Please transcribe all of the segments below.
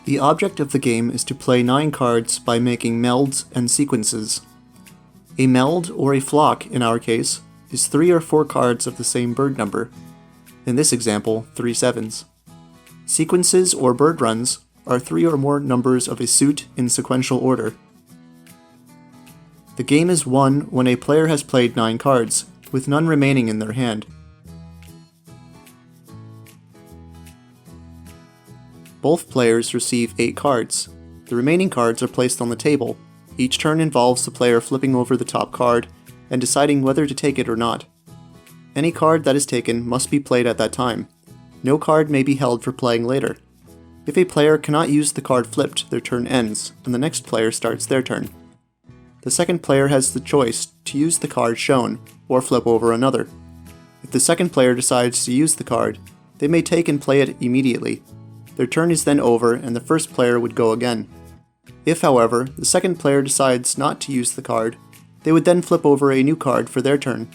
The object of the game is to play 9 cards by making melds and sequences. A meld, or a flock in our case, is 3 or 4 cards of the same bird number. In this example, 3 sevens. Sequences, or bird runs, are 3 or more numbers of a suit in sequential order. The game is won when a player has played 9 cards, with none remaining in their hand. Both players receive 8 cards. The remaining cards are placed on the table. Each turn involves the player flipping over the top card and deciding whether to take it or not. Any card that is taken must be played at that time. No card may be held for playing later. If a player cannot use the card flipped, their turn ends, and the next player starts their turn. The second player has the choice to use the card shown, or flip over another. If the second player decides to use the card, they may take and play it immediately. Their turn is then over and the first player would go again. If, however, the second player decides not to use the card, they would then flip over a new card for their turn.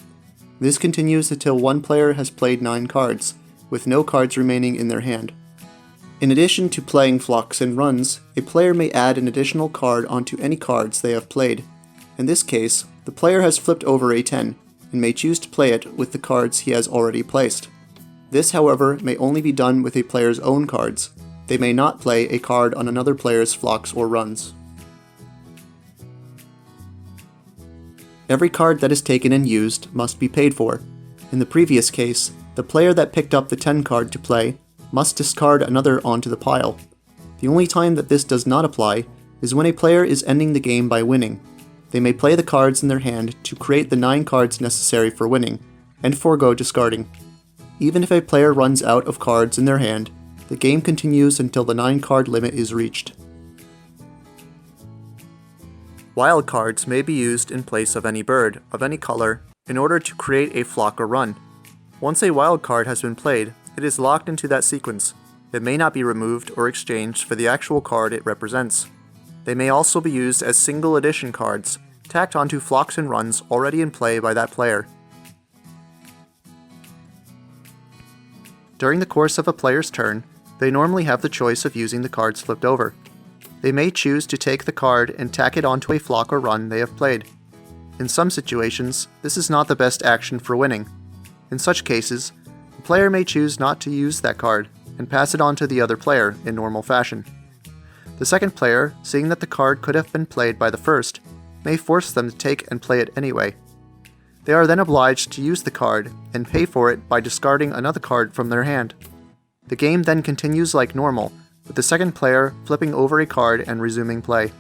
This continues until one player has played 9 cards, with no cards remaining in their hand. In addition to playing flocks and runs, a player may add an additional card onto any cards they have played. In this case, the player has flipped over a 10, and may choose to play it with the cards he has already placed. This, however, may only be done with a player's own cards. They may not play a card on another player's flocks or runs. Every card that is taken and used must be paid for. In the previous case, the player that picked up the 10 card to play must discard another onto the pile. The only time that this does not apply is when a player is ending the game by winning. They may play the cards in their hand to create the 9 cards necessary for winning, and forego discarding. Even if a player runs out of cards in their hand, the game continues until the 9 card limit is reached. Wild cards may be used in place of any bird, of any color, in order to create a flock or run. Once a wild card has been played, it is locked into that sequence. It may not be removed or exchanged for the actual card it represents. They may also be used as single edition cards, tacked onto flocks and runs already in play by that player. During the course of a player's turn, they normally have the choice of using the cards flipped over. They may choose to take the card and tack it onto a flock or run they have played. In some situations, this is not the best action for winning. In such cases, the player may choose not to use that card and pass it on to the other player in normal fashion. The second player, seeing that the card could have been played by the first, may force them to take and play it anyway. They are then obliged to use the card and pay for it by discarding another card from their hand. The game then continues like normal, with the second player flipping over a card and resuming play.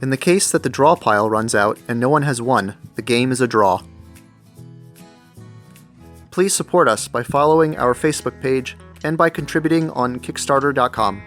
In the case that the draw pile runs out and no one has won, the game is a draw. Please support us by following our Facebook page and by contributing on Kickstarter.com.